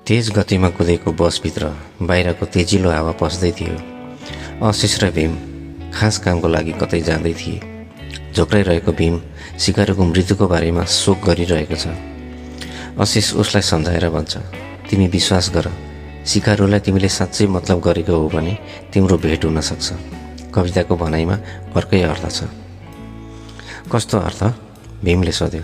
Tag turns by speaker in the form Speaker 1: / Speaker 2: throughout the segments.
Speaker 1: तेज गतिमा कुदेको बसभित्र बाहिरको तेजिलो हावा पस्दै थियो। आशिष र भीम खास कामको लागि कतै जाँदै थिए। झोक्राइरहेको भीम सिकारुको मृत्युको बारेमा शोक गरिरहेको छ। आशिष उसलाई सम्झाएर भन्छ, तिमी विश्वास गर, सिकारुलाई तिमीले साँच्चै मतलब गरेको हो भने तिम्रो भेट हुन सक्छ। कविताको भनाइमा अर्कै अर्थ छ। कस्तो अर्थ? भीमले सोध्यो।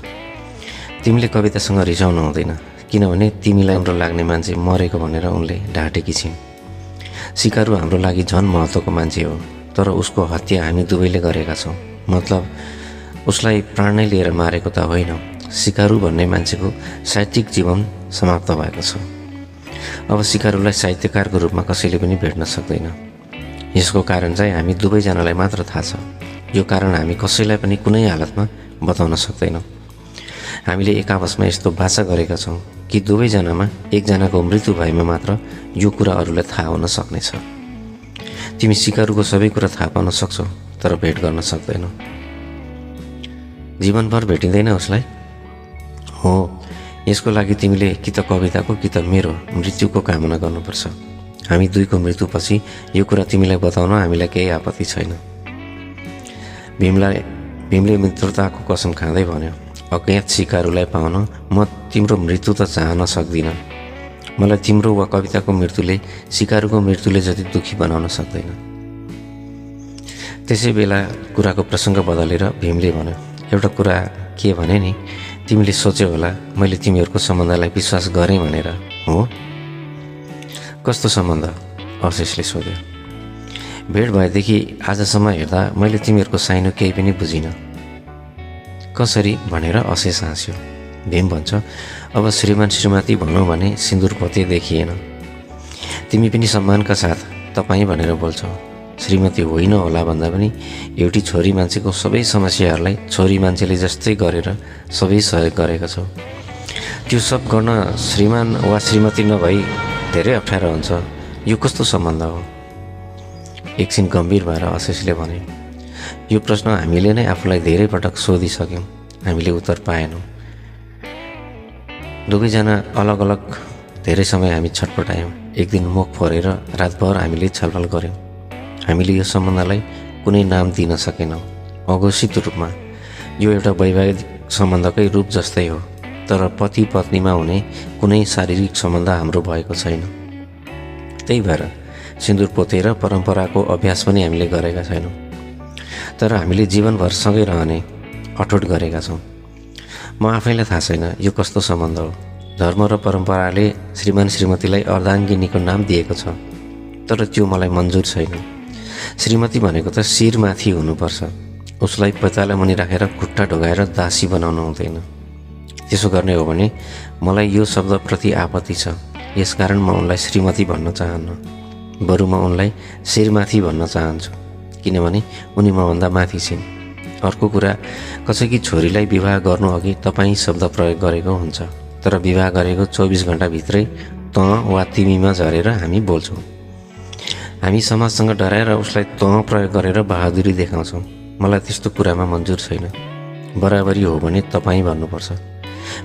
Speaker 1: तिमीले कवितासँग रिसाउनु हुँदैन, किनभने तिमीलाई राम्रो लाग्ने मान्छे मरेको भनेर उनले ढाँटेकी छिन्। सिकारु हाम्रो लागि झन् महत्त्वको मान्छे हो, तर उसको हत्या हामी दुवैले गरेका छौँ। मतलब उसलाई प्राणै लिएर मारेको त होइन, सिकारु भन्ने मान्छेको साहित्यिक जीवन समाप्त भएको छ। अब सिकारुलाई साहित्यकारको रूपमा कसैले पनि भेट्न सक्दैन। यसको कारण चाहिँ हामी दुवैजनालाई मात्र थाहा छ। यो कारण हामी कसैलाई पनि कुनै हालतमा बताउन सक्दैनौँ। हामीले एक आपसमा यस्तो बाचा गरेका छौँ कि दुवैजनामा एकजनाको मृत्यु भएमा मात्र यो कुरा अरूलाई थाहा हुन सक्नेछ। तिमी सिकारुको सबै कुरा थाहा पाउन सक्छौ, तर भेट गर्न सक्दैनौ। जीवनभर भेटिँदैन उसलाई? हो, यसको लागि तिमीले कि त कविताको कि त मेरो मृत्युको कामना गर्नुपर्छ। हामी दुईको मृत्युपछि यो कुरा तिमीलाई बताउन हामीलाई केही आपत्ति छैन। भीमले मित्रताको कसम खाँदै भन्यो, अज्ञात सिकारुलाई पाउन म तिम्रो मृत्यु त चाहन सक्दिनँ। मलाई तिम्रो वा कविताको मृत्युले सिकारुको मृत्युले जति दुःखी बनाउन सक्दैन। त्यसै बेला कुराको प्रसङ्ग बदलेर भीमले भन्यो, एउटा कुरा के भने नि, तिमीले सोच्यौ होला मैले तिमीहरूको सम्बन्धलाई विश्वास गरेँ भनेर, हो? कस्तो सम्बन्ध? आशिषले सोध्यो। भेट भएदेखि आजसम्म हेर्दा मैले तिमीहरूको साइनो केही पनि बुझिनँ। कसरी भनेर आशिष हाँस्यो। भीम भन्छ, अब श्रीमान श्रीमती भनौँ भने सिन्दुर पोते देखिएन। तिमी पनि सम्मानका साथ तपाईँ भनेर बोल्छौ। श्रीमती होइन होला भन्दा पनि एउटी छोरी मान्छेको सबै समस्याहरूलाई छोरी मान्छेले जस्तै गरेर सबै सहयोग गरेका छौ। त्यो सब गर्न श्रीमान वा श्रीमती नभई धेरै अप्ठ्यारो हुन्छ। यो कस्तो सम्बन्ध हो? एकछिन गम्भीर भएर आशिषले भने, यो प्रश्न हामीले नै आफूलाई धेरै पटक सोधिसक्यौँ, हामीले उत्तर पाएनौँ। दुवैजना अलग अलग धेरै समय हामी छटपटायौँ। एक दिन मुख फोरेर रातभर हामीले छलफल गऱ्यौँ। हामीले यो सम्बन्धलाई कुनै नाम दिन सकेनौँ। अघोषित रूपमा यो एउटा वैवाहिक सम्बन्धकै रूप जस्तै हो, तर पति पत्नीमा हुने कुनै शारीरिक सम्बन्ध हाम्रो भएको छैन। त्यही भएर सिन्दुर पोतेर परम्पराको अभ्यास पनि हामीले गरेका छैनौँ। तर हामीले जीवनभर सँगै रहने अठोट गरेका छौँ। म आफैलाई थाहा छैन यो कस्तो सम्बन्ध हो। धर्म र परम्पराले श्रीमान श्रीमतीलाई अर्धाङ्गिनीको नाम दिएको छ, तर त्यो मलाई मन्जुर छैन। श्रीमती भनेको त शिरमाथि हुनुपर्छ। उसलाई पैताला मुनि राखेर खुट्टा ढोगाएर दासी बनाउनु हुँदैन। त्यसो गर्ने हो भने मलाई यो शब्दप्रति आपत्ति छ। यसकारण म उनलाई श्रीमती भन्न चाहन्न, बरु म उनलाई शिरमाथि भन्न चाहन्छु, किनभने उनी मभन्दा माथि छिन्। अर्को कुरा, कसैकी छोरीलाई विवाह गर्नु अघि तपाईँ शब्द प्रयोग गरेको हुन्छ, तर विवाह गरेको 24 घन्टाभित्रै तँ वा तिमीमा झरेर हामी बोल्छौँ। हामी समाजसँग डराएर उसलाई तँ प्रयोग गरेर बहादुरी देखाउँछौँ। मलाई त्यस्तो कुरामा मन्जुर छैन। बराबरी हो भने तपाईँ भन्नुपर्छ।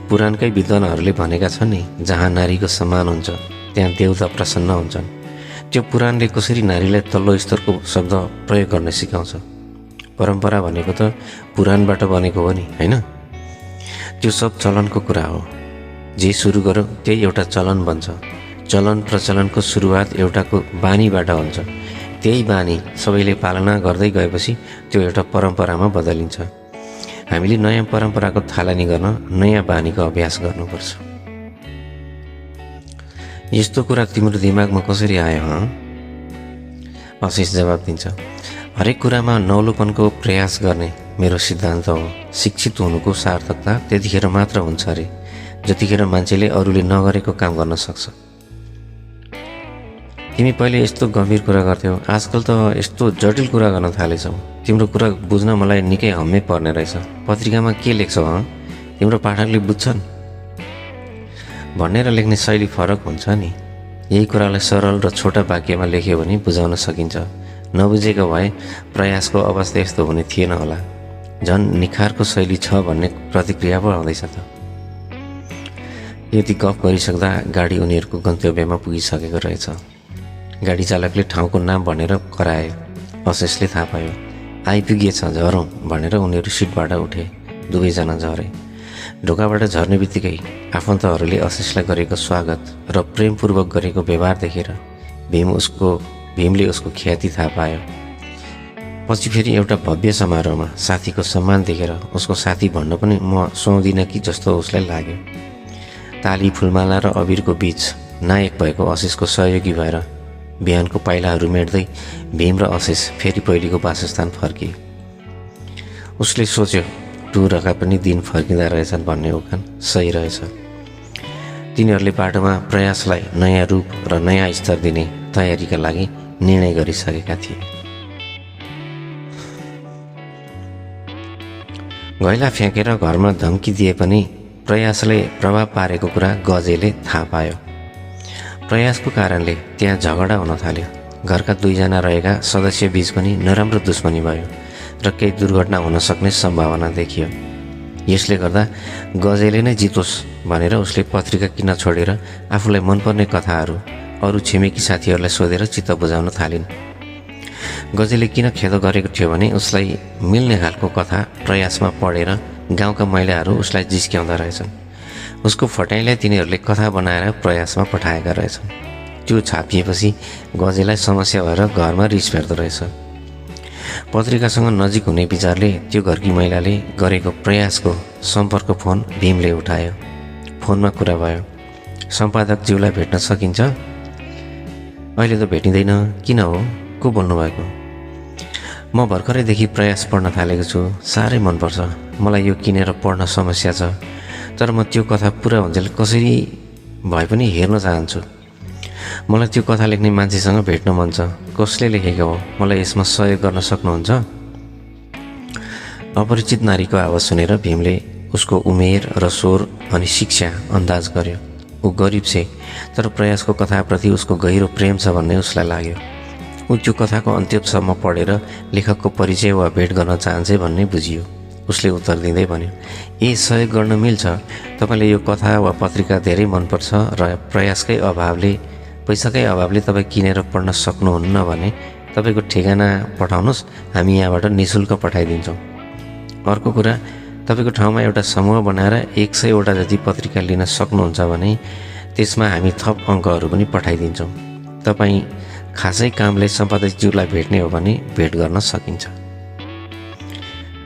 Speaker 1: पुराणकै विद्वानहरूले भनेका छन् नि, जहाँ नारीको सम्मान हुन्छ त्यहाँ देवता प्रसन्न हुन्छन्। त्यो पुराणले कसरी नारीलाई तल्लो स्तरको शब्द प्रयोग गर्न सिकाउँछ? परम्परा भनेको त पुराणबाट बनेको हो नि, होइन? त्यो सब चलनको कुरा हो। जे सुरु गऱ्यो त्यही एउटा चलन बन्छ। चलन प्रचलनको सुरुवात एउटाको बानीबाट हुन्छ। त्यही बानी सबैले पालना गर्दै गएपछि त्यो एउटा परम्परामा बदलिन्छ। हामीले नयाँ परम्पराको थालनी गर्न नयाँ बानीको अभ्यास गर्नुपर्छ। यस्तो कुरा तिम्रो दिमागमा कसरी आयो? आशिष जवाब दिन्छ, हरेक कुरामा नौलोपनको प्रयास गर्ने मेरो सिद्धान्त हो। शिक्षित हुनुको सार्थकता त्यतिखेर मात्र हुन्छ अरे जतिखेर मान्छेले अरूले नगरेको काम गर्न सक्छ। तिमी पहिले यस्तो गम्भीर कुरा गर्थ्यौ, आजकल त यस्तो जटिल कुरा गर्न थालेछौ। तिम्रो कुरा बुझ्न मलाई निकै हम्मे पर्ने रहेछ। पत्रिकामा के लेख्छौ? तिम्रो पाठकले बुझ्छन्? भन्ने र लेख्ने शैली फरक हुन्छ नि। यही कुरालाई सरल र छोटा वाक्यमा लेख्यो भने बुझाउन सकिन्छ। नबुझेको भए प्रयासको अवस्था यस्तो हुने थिएन होला। झन् निखारको शैली छ भन्ने प्रतिक्रिया पो आउँदैछ त। यति गफ गरिसक्दा गाडी उनीहरूको गन्तव्यमा पुगिसकेको रहेछ। गाडी चालकले ठाउँको नाम भनेर करायो। अशेषले थाहा पायो। आइपुगिएछ, झरौँ भनेर उनीहरू सिटबाट उठे। दुवैजना झरे। ढोकाबाट झर्ने बित्तिकै आफन्तहरूले अशेषलाई गरेको स्वागत र प्रेमपूर्वक गरेको व्यवहार देखेर भीमले उसको ख्याति थाहा पायो। पछि फेरि एउटा भव्य समारोहमा साथीको सम्मान देखेर उसको साथी भन्न पनि म सुहाउँदिनँ कि जस्तो उसलाई लाग्यो। ताली, फुलमाला र अबिरको बीच नायक भएको अशेषको सहयोगी भएर बिहानको पाइलाहरू मेट्दै भीम र अशेष फेरि पहिलेको वासस्थान फर्किए। उसले सोच्यो टुरका पनि दिन फर्किँदा रहेछन् भन्ने उखान सही रहेछ। तिनीहरूले बाटोमा प्रयासलाई नयाँ रूप र नयाँ स्तर दिने तयारीका लागि निर्णय गरिसकेका थिए। घैला फ्याँकेर घरमा धम्की दिए पनि प्रयासले प्रभाव पारेको कुरा गजेले थाहा पायो। प्रयासको कारणले त्यहाँ झगडा हुन थाल्यो। घरका दुईजना रहेका सदस्य बीच पनि नराम्रो दुश्मनी भयो र केही दुर्घटना हुन सक्ने सम्भावना देखियो। यसले गर्दा गजेले नै जितोस् भनेर उसले पत्रिका किन्न छोडेर आफूलाई मनपर्ने कथाहरू अरू छिमेकी साथीहरूलाई सोधेर चित्त बुझाउन थालिन्। गजेले किन खेदो गरेको थियो भने उसलाई मिल्ने खालको कथा प्रयासमा पढेर गाउँका महिलाहरू उसलाई जिस्क्याउँदा रहेछन्। उसको फटाइलाई तिनीहरूले कथा बनाएर प्रयासमा पठाएका रहेछन्। त्यो छापिएपछि गजेलाई समस्या भएर घरमा रिस भेट्दो रहेछ। पत्रिकासँग नजिक हुने विचारले त्यो घरकी महिलाले गरेको प्रयासको सम्पर्क फोन भीमले उठायो। फोनमा कुरा भयो। सम्पादकज्यूलाई भेट्न सकिन्छ? अहिले त भेटिँदैन। किन हो? को बोल्नुभएको? म भर्खरैदेखि प्रयास पढ्न थालेको छु। साह्रै मनपर्छ। मलाई यो किनेर पढ्न समस्या छ, तर म त्यो कथा पुरा हुन्जेल कसरी भए पनि हेर्न चाहन्छु। मलाई त्यो कथा लेख्ने मान्छेसँग भेट्न मन छ। कसले लेखेको हो? मलाई यसमा सहयोग गर्न सक्नुहुन्छ? अपरिचित नारीको आवाज सुनेर भीमले उसको उमेर र स्वर अनि शिक्षा अन्दाज गर्यो। ऊ गरिब छे, तर प्रयासको कथाप्रति उसको गहिरो प्रेम छ भन्ने उसलाई लाग्यो। ऊ त्यो कथाको अन्त्यसम्म पढेर लेखकको परिचय वा भेट गर्न चाहन्छे भन्ने बुझियो। उसले उत्तर दिँदै भन्यो, सहयोग गर्न मिल्छ। तपाईँले यो कथा वा पत्रिका धेरै मनपर्छ र पैसाकै अभावले तपाईँ किनेर पढ्न सक्नुहुन्न भने तपाईँको ठेगाना पठाउनुहोस्, हामी यहाँबाट निःशुल्क पठाइदिन्छौँ। अर्को कुरा, तपाईँको ठाउँमा एउटा समूह बनाएर 100वटा जति पत्रिका लिन सक्नुहुन्छ भने त्यसमा हामी थप अङ्कहरू पनि पठाइदिन्छौँ। तपाईँ खासै कामले सम्पादकज्यूलाई भेट्ने हो भने भेट गर्न सकिन्छ।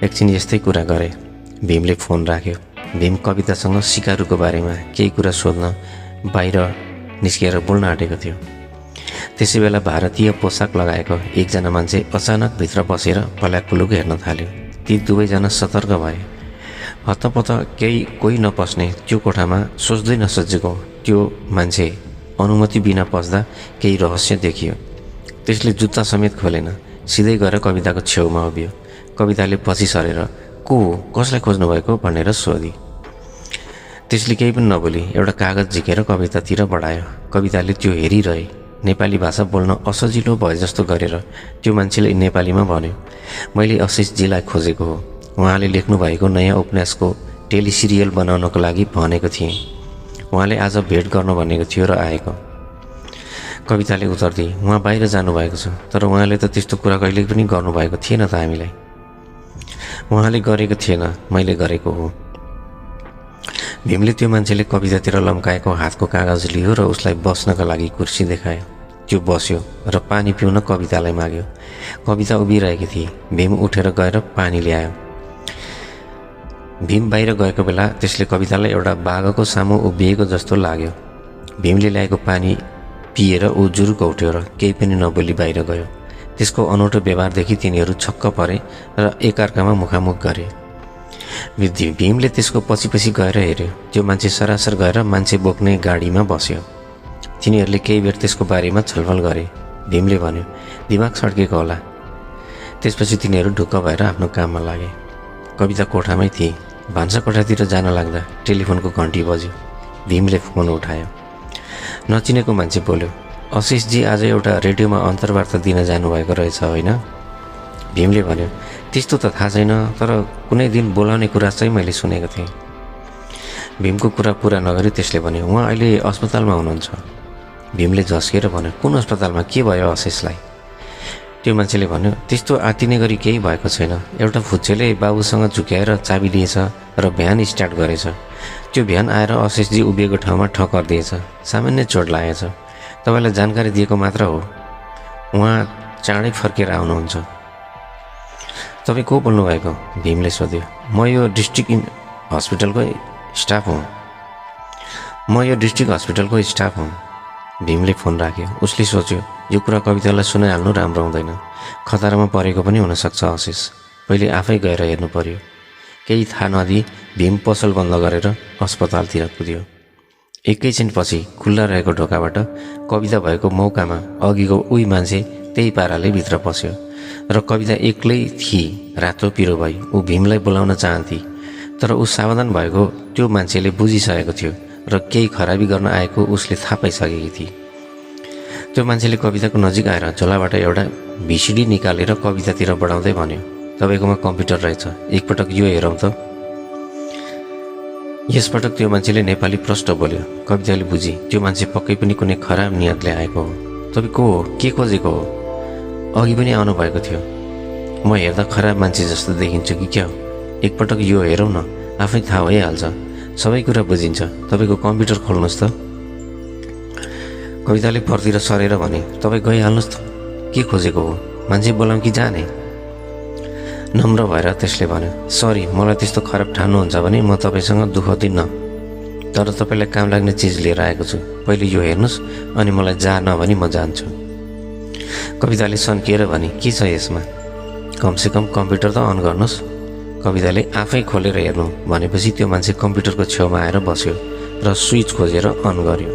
Speaker 1: एकछिन यस्तै कुरा गरे। भीमले फोन राख्यो। भीम कवितासँग सिकारुको बारेमा केही कुरा सोध्न बाहिर निस्किएर बोल्न आँटेको थियो। त्यसै बेला भारतीय पोसाक लगाएको एकजना मान्छे अचानक भित्र पसेर पल्याकपुलुक हेर्न थाल्यो। ती दुवैजना सतर्क भए। हत्तपत्त कोही नपस्ने त्यो कोठामा सोच्दै नसोचेको त्यो मान्छे अनुमति बिना पस्दा केही रहस्य देखियो। त्यसले जुत्ता समेत खोलेन, सिधै गएर कविताको छेउमा उभियो। कविताले पछि सरेर को हो, कसलाई खोज्नुभएको भनेर सोधी। त्यसले केही पनि नबोली एउटा कागज झिकेर कवितातिर बढायो। कविताले त्यो हेरिरहे। नेपाली भाषा बोल्न असजिलो भए जस्तो गरेर त्यो मान्छेले नेपालीमा भन्यो, मैले अशेषजीलाई खोजेको हो। उहाँले लेख्नुभएको नयाँ उपन्यासको टेलिसिरियल बनाउनको लागि भनेको थिएँ। उहाँले आज भेट गर्नु भनेको थियो र आएको। कविताले उत्तर दिए, उहाँ बाहिर जानुभएको छ, तर उहाँले त त्यस्तो कुरा कहिले पनि गर्नुभएको थिएन त हामीलाई। उहाँले गरेको थिएन, मैले गरेको हो। भीमले त्यो मान्छेले कवितातिर लम्काएको हातको कागज लियो र उसलाई बस्नका लागि कुर्सी देखायो। त्यो बस्यो र पानी पिउन कवितालाई माग्यो। कविता उभिरहेकी थिए। भीम उठेर गएर पानी ल्यायो। भीम बाहिर गएको बेला त्यसले कवितालाई एउटा बाघको सामु उभिएको जस्तो लाग्यो। भीमले ल्याएको पानी पिएर ऊ जुरुक उठ्यो र केही पनि नबोली बाहिर गयो। त्यसको अनौठो व्यवहारदेखि तिनीहरू छक्क परे र एकअर्कामा मुखामुख गरे। भीमले त्यसको पछि गएर हेऱ्यो। त्यो मान्छे सरासर गएर मान्छे बोक्ने गाडीमा बस्यो। तिनीहरूले केही बेर त्यसको बारेमा छलफल गरे। भीमले भन्यो, दिमाग सड्केको होला। त्यसपछि तिनीहरू ढुक्क भएर आफ्नो काममा लागे। कविता कोठामै थिए। भान्सा कोठातिर जान लाग्दा टेलिफोनको घन्टी बज्यो। भीमले फोन उठायो। नचिनेको मान्छे बोल्यो, अशेषजी आज एउटा रेडियोमा अन्तर्वार्ता दिन जानुभएको रहेछ होइन? भीमले भन्यो, त्यस्तो त थाहा छैन, तर कुनै दिन बोलाउने कुरा चाहिँ मैले सुनेको थिएँ। भीमको कुरा पुरा नगरी त्यसले भन्यो, उहाँ अहिले अस्पतालमा हुनुहुन्छ। भीमले झस्केर भन्यो, कुन अस्पतालमा, के भयो आशिषलाई? त्यो मान्छेले भन्यो, त्यस्तो आत्तिने गरी केही भएको छैन। एउटा फुच्चेले बाबुसँग झुक्याएर चाबी लिएछ र भ्यान स्टार्ट गरेछ। त्यो भ्यान आएर आशिषजी उभिएको ठाउँमा ठक्कर दिएछ। सामान्य चोट लागेछ। तपाईँलाई जानकारी दिएको मात्र हो। उहाँ चाँडै फर्केर आउनुहुन्छ। तपाईँ को बोल्नुभएको? भीमले सोध्यो। म यो डिस्ट्रिक्ट हस्पिटलको स्टाफ हुँ। भीमले फोन राख्यो। उसले सोच्यो, यो कुरा कवितालाई सुनाइहाल्नु राम्रो हुँदैन। खतरामा परेको पनि हुनसक्छ आशिष। पहिले आफै गएर हेर्नु पर्यो। केही थाहा नदिई भीम पसल बन्द गरेर अस्पतालतिर कुद्यो। एकैछिनपछि खुल्ला रहेको ढोकाबाट कविता भएको मौकामा अघिको उही मान्छे त्यही पाराले भित्र पस्यो र कविता एक्लै थिई। रातो पिरो भई ऊ भीमलाई बोलाउन चाहन्थे, तर ऊ सावधान भएको त्यो मान्छेले बुझिसकेको थियो र केही खराबी गर्न आएको उसले थाहा पाइसकेकी थिए। त्यो मान्छेले कविताको नजिक आएर झोलाबाट एउटा भिसिडी निकालेर कवितातिर बढाउँदै भन्यो, तपाईँकोमा कम्प्युटर रहेछ, एकपटक यो हेरौँ त। यसपटक त्यो मान्छेले नेपाली प्रष्ट बोल्यो। कविताले बुझी त्यो मान्छे पक्कै पनि कुनै खराब नियतले आएको हो। तपाईँ को हो? के खोजेको हो? अघि पनि आउनुभएको थियो। म हेर्दा खराब मान्छे जस्तो देखिन्छु कि क्या हो? एकपटक यो हेरौँ न, आफै थाहा भइहाल्छ। सबै कुरा बुझिन्छ। तपाईँको कम्प्युटर खोल्नुहोस् त। कविताले पर्तिर सरेर भने, तपाईँ गइहाल्नुहोस् त। के खोजेको हो? मान्छे बोलाउँ कि जाने? नम्र भएर त्यसले भन्यो, सरी, मलाई त्यस्तो खराब ठान्नुहुन्छ भने म तपाईँसँग दुःख दिन्न, तर तपाईँलाई काम लाग्ने चिज लिएर आएको छु। पहिले यो हेर्नुहोस् अनि मलाई जा नभनी म जान्छु। कविताले सन्किएर भने, के छ यसमा? कमसेकम कम्प्युटर त अन गर्नुहोस्। कविताले आफै खोलेर हेर्नु भनेपछि त्यो मान्छे कम्प्युटरको छेउमा आएर बस्यो र स्विच खोजेर अन गर्यो।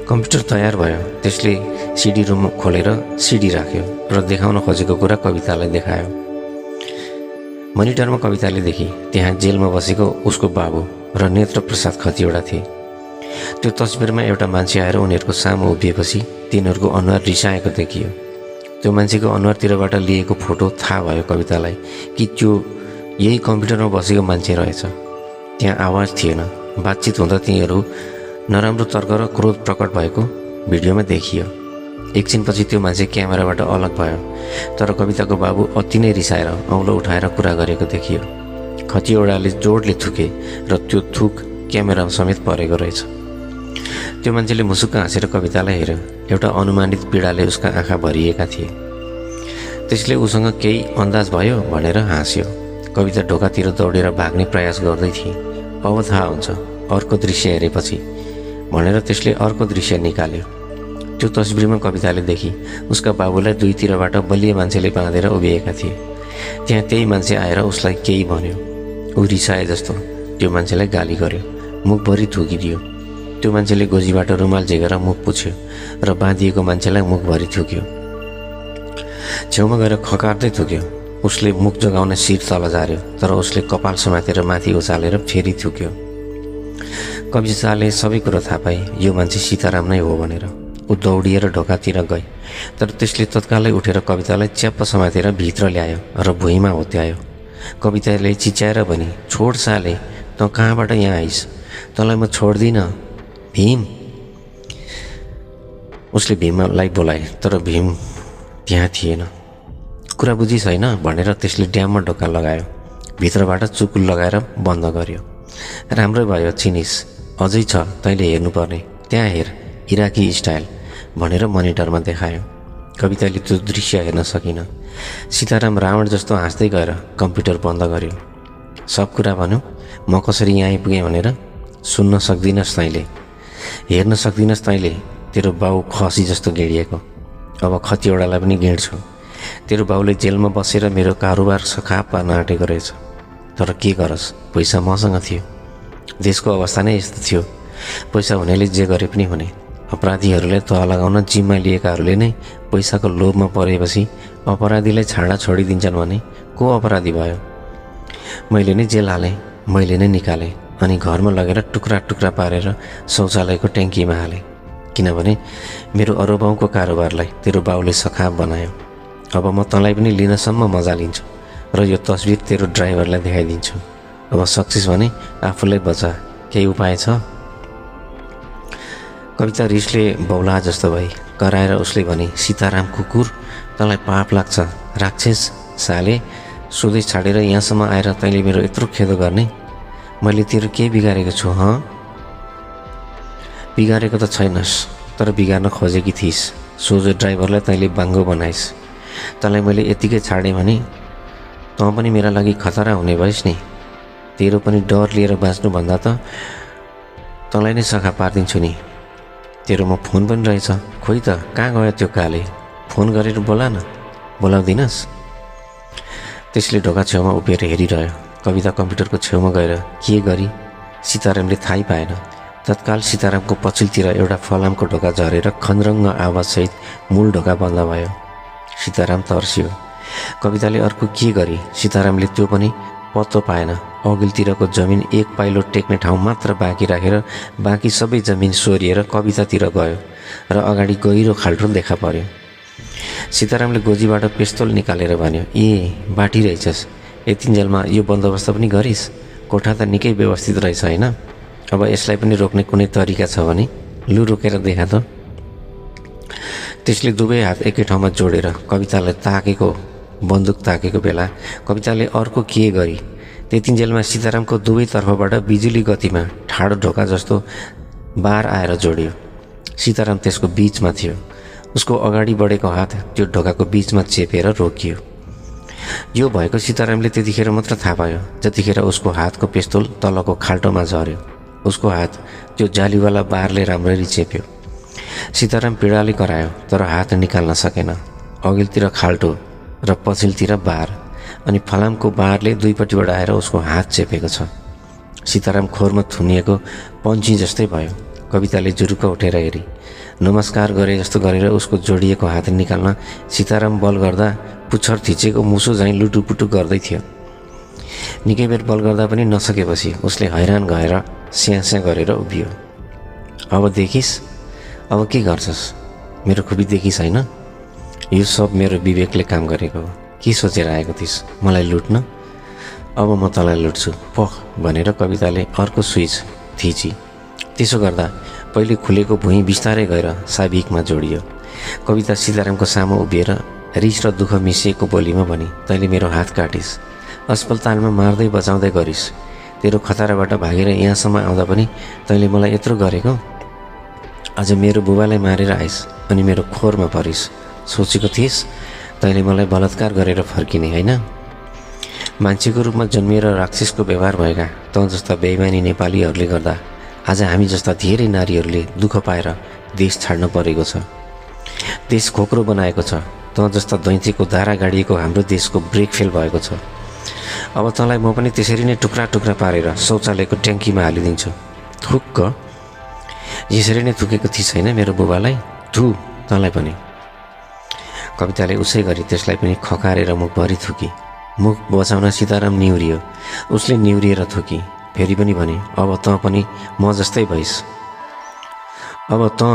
Speaker 1: कम्प्युटर तयार भयो। त्यसले सिडी रुम खोलेर सिडी राख्यो र देखाउन खोजेको कुरा कवितालाई देखायो। मोनिटरमा कविताले देखी त्यहाँ जेलमा बसेको उसको बाबु र नेत्र प्रसाद खतिवडा थिए। त्यो तस्बिरमा एउटा मान्छे आएर उनीहरूको सामु उभिएपछि तिनीहरूको अनुहार रिसाएको देखियो। त्यो मान्छेको अनुहारतिरबाट लिएको फोटो थाहा भयो कवितालाई कि त्यो यही कम्प्युटरमा बसेको मान्छे रहेछ। त्यहाँ आवाज थिएन। बातचित हुँदा तिनीहरू नराम्रो तर्क र क्रोध प्रकट भएको भिडियोमा देखियो। एकछिनपछि त्यो मान्छे क्यामेराबाट अलग भयो, तर कविताको बाबु अति नै रिसाएर औँलो उठाएर कुरा गरेको देखियो। खतिवडाले जोडले थुके र त्यो थुक क्यामेरा समेत परेको रहेछ। त्यो मान्छेले मुसुक्क हाँसेर कवितालाई हेऱ्यो। एउटा अनुमानित पीडाले उसका आँखा भरिएका थिए। त्यसले उसँग केही अन्दाज भयो भनेर हाँस्यो। कविता ढोकातिर दौडेर भाग्ने प्रयास गर्दै थिए। अब थाहा हुन्छ अर्को दृश्य हेरेपछि भनेर त्यसले अर्को दृश्य निकाल्यो। त्यो तस्बिरमा कविताले देखी उसका बाबुलाई दुईतिरबाट बलियो मान्छेले बाँधेर उभिएका थिए। त्यहाँ त्यही मान्छे आएर उसलाई केही भन्यो। ऊ रिसाए जस्तो त्यो मान्छेलाई गाली गर्यो, मुखभरि थुकिदियो। त्यो मान्छेले गोजीबाट रुमाल झेकेर मुख पुछ्यो र बाँधिएको मान्छेलाई मुखभरि थुक्यो। छेउमा गएर खकार्दै थुक्यो। उसले मुख जोगाउन शिर तल झार्यो, तर उसले कपाल समातेर माथि उचालेर फेरि थुक्यो। कविताले सबै कुरो थाहा पाए यो मान्छे सीताराम नै हो भनेर। ऊ दौडिएर ढोकातिर गए, तर त्यसले तत्कालै उठेर कवितालाई च्याप्प समातेर भित्र ल्यायो र भुइँमा होत्यायो। कविताले चिच्याएर भने, छोड साले, त कहाँबाट यहाँ आइस? तँलाई म छोड्दिनँ भीम। उसले भीमलाई बोलाए, तर भीम त्यहाँ थिएन। कुरा बुझी छैन भनेर त्यसले ड्याममा ढोका लगायो। भित्रबाट चुकुल लगाएर बन्द गर्यो। राम्रै भयो, चिनिस, अझै छ, तैँले हेर्नुपर्ने, त्यहाँ हेर, इराकी स्टाइल भनेर मोनिटरमा देखायो। कविताले त्यो दृश्य हेर्न सकिन। सीताराम रावण जस्तो हाँस्दै गएर कम्प्युटर बन्द गर्यो। सब कुरा भन्यो, म कसरी यहाँ आइपुगेँ भनेर। सुन्न सक्दिनस् तैँले, हेर्न सक्दिनस् तैँले, तेरो बाउ खसी जस्तो गेडिएको। अब खतिवडालाई पनि गेड्छु। तेरो बाउले जेलमा बसेर मेरो कारोबार सखाप पार्न आँटेको रहेछ, तर के गरोस्, पैसा मसँग थियो। देशको अवस्था नै यस्तो थियो। पैसा हुनेले जे गरे पनि हुने। अपराधीहरूलाई तह लगाउन जिम्मा लिएकाहरूले नै पैसाको लोभमा परेपछि अपराधीलाई छाडा छोडिदिन्छन् भने को अपराधी भयो? मैले नै जेल हालेँ, मैले नै निकालेँ अनि घरमा लगेर टुक्रा टुक्रा पारेर शौचालयको ट्याङ्कीमा हालेँ, किनभने मेरो अरूबाउको कारोबारलाई तेरो बाउले सखाप बनायो। अब म तँलाई पनि लिनसम्म मजा लिन्छु र यो तस्बिर तेरो ड्राइभरलाई देखाइदिन्छु। अब सक्सेस भने आफूलाई बचा, केही उपाय छ? कविता रिसले बौला जस्तो भई कराएर उसले भने, सीताराम कुकुर, तँलाई पाप लाग्छ, राक्षस साले, स्वदेश छाडेर यहाँसम्म आएर तैँले मेरो यत्रो खेदो गर्ने? मैले तेरो के बिगारेको छु? बिगारेको त छैनस्, तर बिगार्न खोजेकी थिइस्। सोझो ड्राइभरलाई तैँले बाङ्गो बनाइस्। तँलाई मैले यतिकै छाडेँ भने तँ पनि मेरा लागि खतरा हुने भइस् नि। तेरो पनि डर लिएर बाँच्नुभन्दा त तँलाई नै सखा पारिदिन्छु नि। तेरोमा फोन पनि रहेछ, खोइ त कहाँ गयो त्यो काले? फोन गरेर बोला न, बोलाउँदिनस्? त्यसले ढोका छेउमा उभिएर हेरिरह्यो। कविता कम्प्युटरको छेउमा गएर के गरी सीतारामले थाहै पाएन। तत्काल सीतारामको पछिल्तिर एउटा फलामको ढोका झरेर खन्द्रङ्ग आवाजसहित मूल ढोका बन्द भयो। सीताराम तर्सियो। कविताले अर्को के गरी? सीतारामले त्यो पनि पत्तो पाएन। अघिल्तिरको जमिन एक पाइलो टेक्ने ठाउँ मात्र बाँकी राखेर बाँकी सबै जमिन सोरिएर कवितातिर गयो र अगाडि गहिरो खाल्टो देखा पर्यो। सीतारामले गोजीबाट पिस्तोल निकालेर भन्यो, ए बाटी रहेछस्, यतिन्जेलमा यो बन्दोबस्त पनि गरिस्? कोठा त निकै व्यवस्थित रहेछ होइन? अब यसलाई पनि रोक्ने कुनै तरिका छ भने लु रोकेर देखा त। त्यसले दुवै हात एकै ठाउँमा जोडेर कवितालाई ताकेको बन्दुक ताकेको बेला कविताले अर्को के गरी त्यतिन्जेलमा सीतारामको दुवै तर्फबाट बिजुली गतिमा ठाडो ढोका जस्तो बार आएर जोडियो। सीताराम त्यसको बीचमा थियो। उसको अगाडि बढेको हात त्यो ढोकाको बीचमा चेपेर रोकियो। यो भएको सीतारामले त्यतिखेर मात्र थाहा पायो जतिखेर उसको हातको पिस्तोल तलको खाल्टोमा झर्यो। उसको हात त्यो जालीवाला बारले राम्ररी चेप्यो। सीताराम पीडाले करायो तर हात निकाल्न सकेन। अघिल्तिर खाल्टो र पछिल्तिर बार अनि फलामको बारले दुईपट्टिबाट आएर उसको हात चेपेको छ। सीताराम खोरमा थुनिएको पन्छी जस्तै भयो। कविताले जुरुक्क उठेर हेरी। नमस्कार गरे जस्तो गरेर उसको जोडिएको हात निकाल्न सीताराम बल गर्दा पुच्छर थिचेको मुसो झैँ लुटुपुटु गर्दै थियो। निकै बेर बल गर्दा पनि नसकेपछि उसले हैरान गएर स्यास्या गरेर उभियो। अब देखिस्? अब के गर्छस्? मेरो खुबी देखिस् होइन? यो सब मेरो विवेकले काम गरेको हो। के सोचेर आएको थिइस्? मलाई लुट्न? अब म तँलाई लुट्छु पख भनेर कविताले अर्को स्विच थिची। त्यसो गर्दा पहिले खुलेको भुइँ बिस्तारै गएर साबिकमा जोडियो। कविता सीतारामको सामु उभिएर रिस र दुःख मिसिएको बोलीमा भनी, तैँले मेरो हात काटिस्, अस्पतालमा मार्दै बचाउँदै गरिस्, तेरो खतराबाट भागेर यहाँसम्म आउँदा पनि तैँले मलाई यत्रो गरेको? आज मेरो बुबालाई मारेर आइस् अनि मेरो खोरमा परिस्। सोचेको थिइस् तैँले मलाई बलात्कार गरेर फर्किने होइन? मान्छेको रूपमा जन्मिएर राक्षसको व्यवहार भएका तँ जस्ता बेइमानी नेपालीहरूले गर्दा आज हामी जस्ता धेरै नारीहरूले दुःख पाएर देश छाड्न परेको छ। देश खोक्रो बनाएको छ। तँ जस्ता दैँचेको दारा गाडिएको हाम्रो देशको ब्रेक फेल भएको छ। अब तँलाई म पनि त्यसरी नै टुक्रा टुक्रा पारेर शौचालयको ट्याङ्कीमा हालिदिन्छु। थुक्क। यसरी नै थुकेको थिइस् होइन मेरो बुबालाई? थु तँलाई पनि। कविताले उसै गरी त्यसलाई पनि खकारेर मुखभरि थुकी। मुख बचाउन सीताराम निहुरियो। उसले निहुरिएर थुकी। फेरि पनि भने, अब तँ पनि म जस्तै भइस्। अब तँ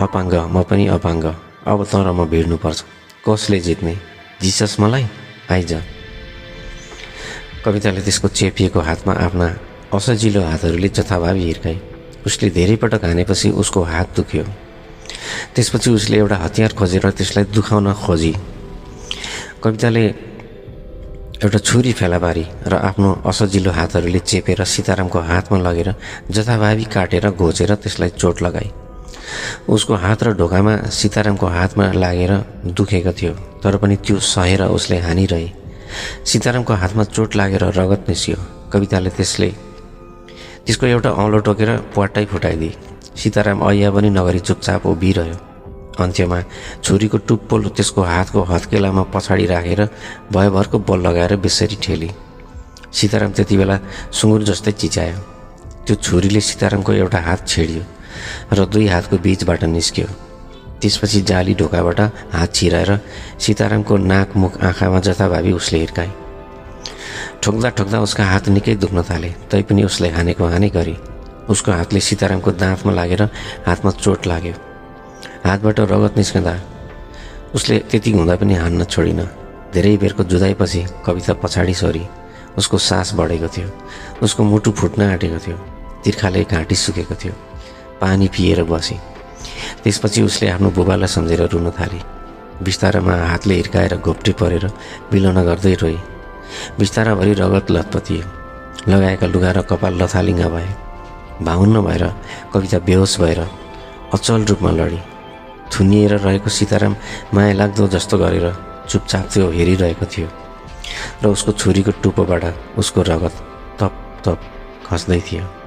Speaker 1: अपाङ्ग, म पनि अपाङ्ग। अब तँ र म भिड्नुपर्छ। कसले जित्ने? जित्छस् मलाई? आइज। कविताले त्यसको चेपिएको हातमा आफ्ना असजिलो हातहरूले जथाभावी हिर्काई। उसले धेरै पटक हानेपछि उसको हात दुख्यो। त्यसपछि उसले एउटा हतियार खोजेर त्यसलाई दुखाउन खोजी। कविताले एउटा छुरी फेला पारी र आफ्नो असजिलो हातहरूले चेपेर सीतारामको हातमा लगेर जथाभावी काटेर घोचेर त्यसलाई चोट लगाई। उसको हात र ढोकामा सीतारामको हातमा लागेर दुखेको थियो तर पनि त्यो सहेर उसले हानिरहे। सीतारामको हातमा चोट लागेर रगत निस्क्यो। कविताले त्यसको एउटा औँलो टोकेर प्वाट्टै फुटाइदिए। सीताराम ऐया पनि नगरी चुपचाप उभिरह्यो। अन्त्यमा छुरीको टुप्पो त्यसको हातको हत्केलामा पछाडि राखेर भयभरको बल लगाएर बेसरी ठेली। सीताराम त्यति बेला सुँगुर जस्तै चिच्यायो। त्यो छुरीले सीतारामको एउटा हात छेडियो र दुई हातको बीचबाट निस्क्यो। त्यसपछि जाली ढोकाबाट हात छिराएर सीतारामको नाक मुख आँखामा जथाभावी उसले हिर्काए। ठोक्दा ठोक्दा उसका हात निकै दुख्न थाले तैपनि उसले हानेको हाने गरी उसको हातले सीतारामको दाँतमा लागेर हातमा चोट लाग्यो। हातबाट रगत निस्कँदा उसले त्यति हुँदा पनि हान्न छोडिन। धेरै बेरको जुधाइपछि कविता पछाडि सरी। उसको सास बढेको थियो। उसको मुटु फुट्न आँटेको थियो। तिर्खाले घाँटी सुकेको थियो। पानी पिएर बसी। त्यसपछि उसले आफ्नो बुबालाई सम्झेर रुन थाली। बिस्तारामा हातले हिर्काएर घोप्टे परेर बिलौना गर्दै रोए। बिस्ताराभरि रगत लतपतियो। लगाएका लुगा र कपाल लथालिङ्ग भए। भाउन्न भएर कविता बेहोस भएर अचल रूपमा लडी। थुनिएर रहेको सीताराम माया लाग्दो जस्तो गरेर चुपचाप त्यो हेरिरहेको थियो र उसको छुरीको टुप्पोबाट उसको रगत तप तप खस्दै थियो।